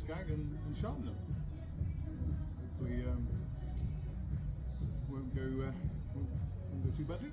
Scag and sharpen them. Hopefully won't go too badly.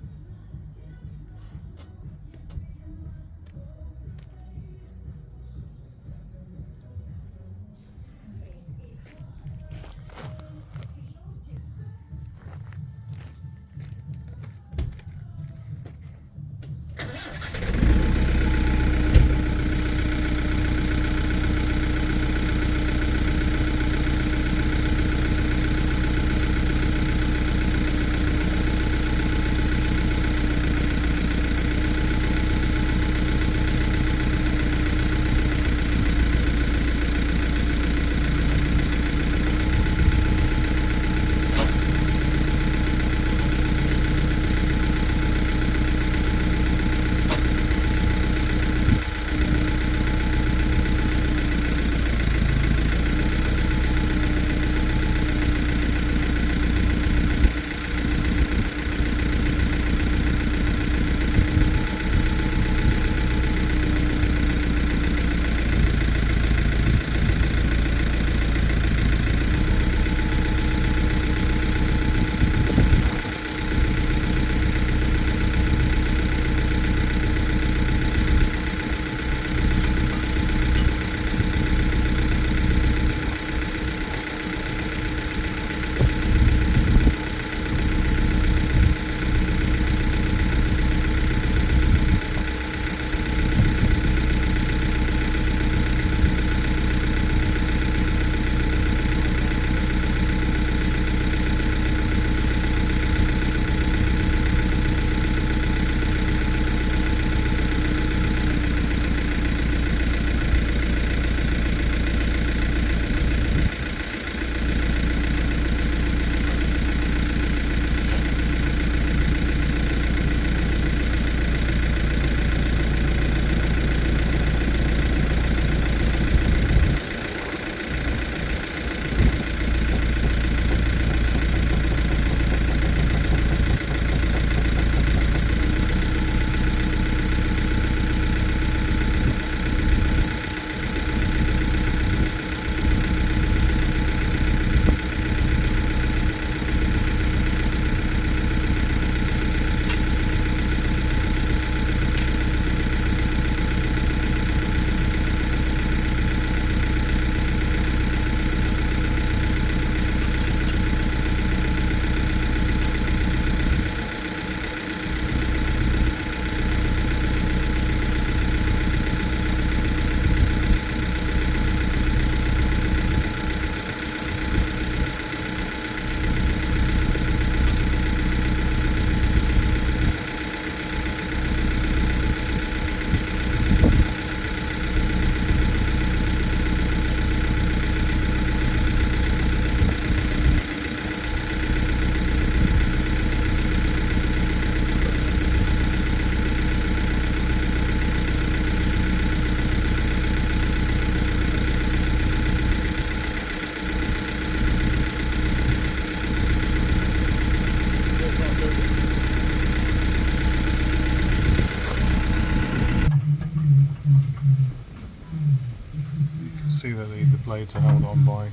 See that the blades are held on by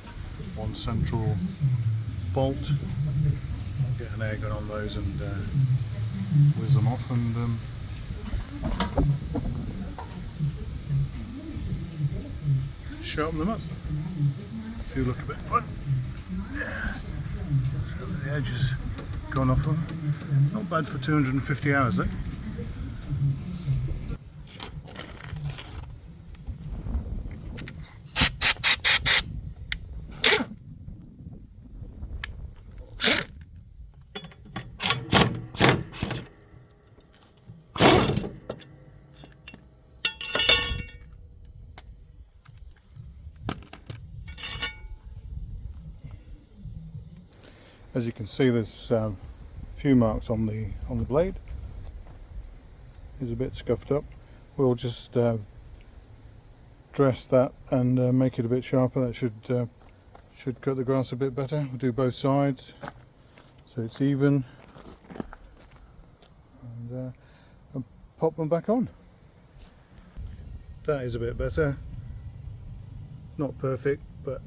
one central bolt. Get an air gun on those and whiz them off and sharpen them up. Do look a bit fun. So the edge has gone off them. Not bad for 250 hours though. As you can see, there's a few marks on the blade. It's a bit scuffed up. We'll just dress that and make it a bit sharper. That should cut the grass a bit better. We'll do both sides so it's even, and pop them back on. That is a bit better. Not perfect, but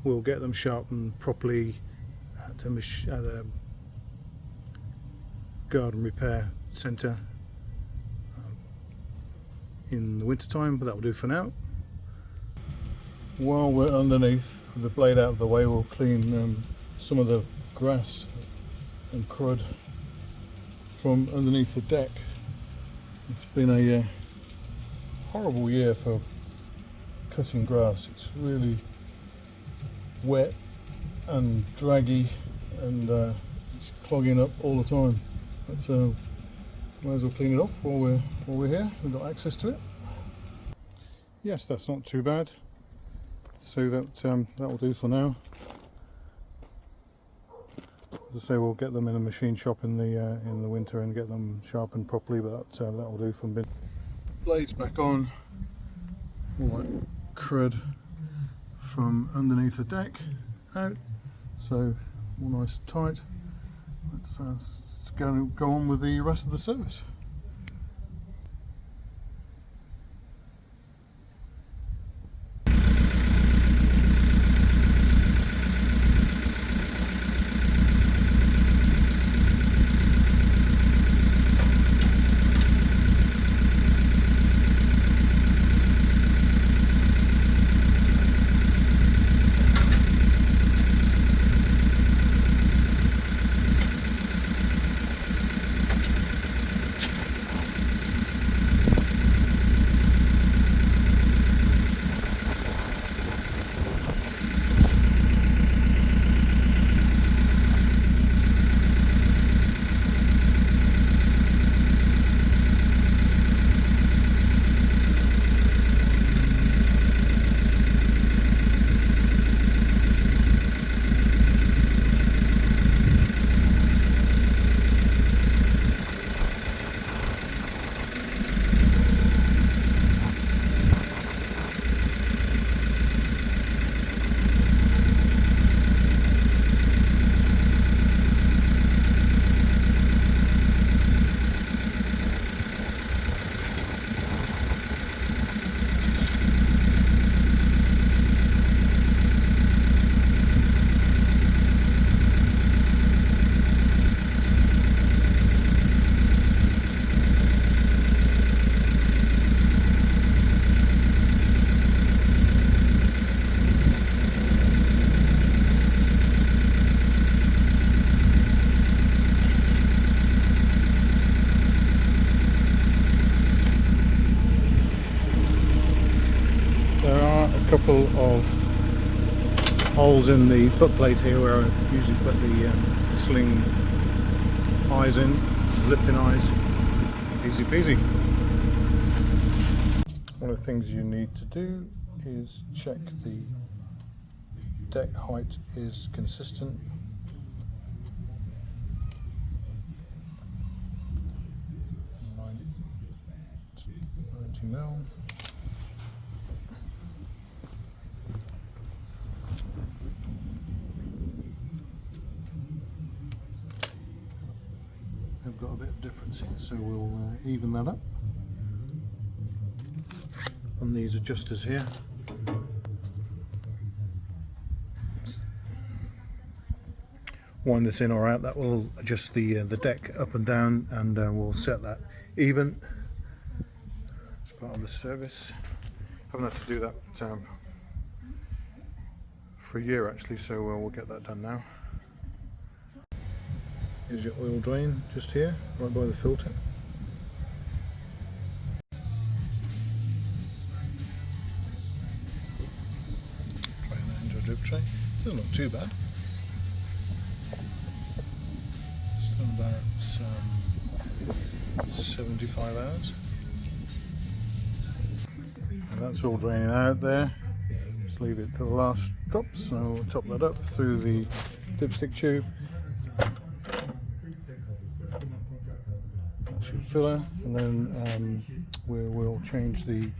we'll get them sharpened properly at a garden repair centre in the winter time, but that will do for now. While we're underneath with the blade out of the way, we'll clean some of the grass and crud from underneath the deck. It's been a horrible year for cutting grass. It's really wet and draggy, and it's clogging up all the time. But might as well clean it off while we're here. We've got access to it. Yes, that's not too bad. So that will do for now. As I say, we'll get them in a machine shop in the winter and get them sharpened properly. But that will do for a bit. Blades back on. All that crud from underneath the deck out. So all nice and tight. Let's go on with the rest of the service. Couple of holes in the footplate here where I usually put the sling eyes in, lifting eyes. Easy peasy. One of the things you need to do is check the deck height is consistent. $90 mil. I've got a bit of difference here, so we'll even that up on these adjusters here. Wind this in or out, that will adjust the deck up and down, and we'll set that even as part of the service. Haven't had to do that for a year actually, so we'll get that done now. Here's your oil drain just here, right by the filter. Trying that into a drip tray. Doesn't look too bad. It's done about 75 hours. And that's all draining out there. Just leave it to the last drops. So we'll top that up through the dipstick tube. Filler, and then we'll change the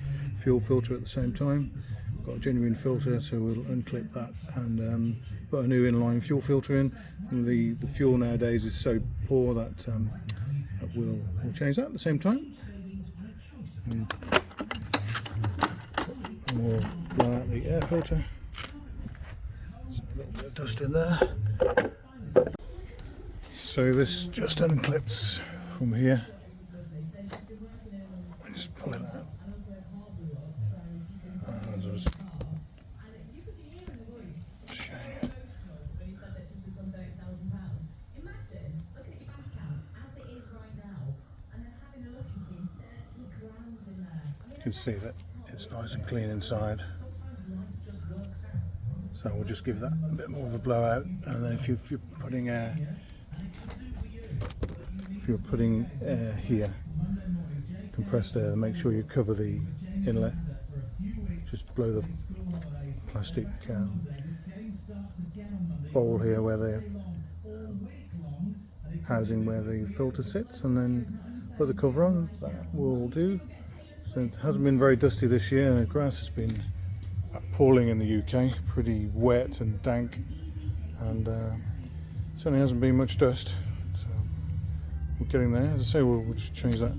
fuel filter at the same time. Got a genuine filter, so we'll unclip that and put a new inline fuel filter in. And the fuel nowadays is so poor that we'll change that at the same time. And we'll blow out the air filter. little bit of dust in there. So this just unclips from here. I just pull it out. And I'll just show you. You can see that it's nice and clean inside. So we'll just give that a bit more of a blowout, and then if you're putting air, here, compressed air, make sure you cover the inlet. Just blow the plastic bowl here where the housing where the filter sits, and then put the cover on. That will do. So it hasn't been very dusty this year. The grass has been appalling in the UK, pretty wet and dank, and certainly hasn't been much dust. So we're getting there. As I say, we'll just change that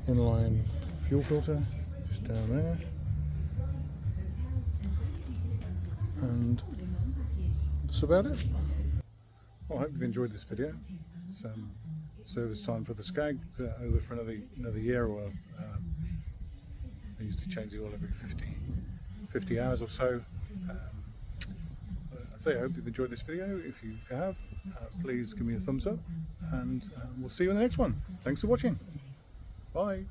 inline fuel filter just down there, and that's about it. Well, I hope you've enjoyed this video. It's service time for the Scag over for another year or I used to change the oil every 50 hours or so. I hope you've enjoyed this video. If you have, please give me a thumbs up, and we'll see you in the next one. Thanks for watching. Bye.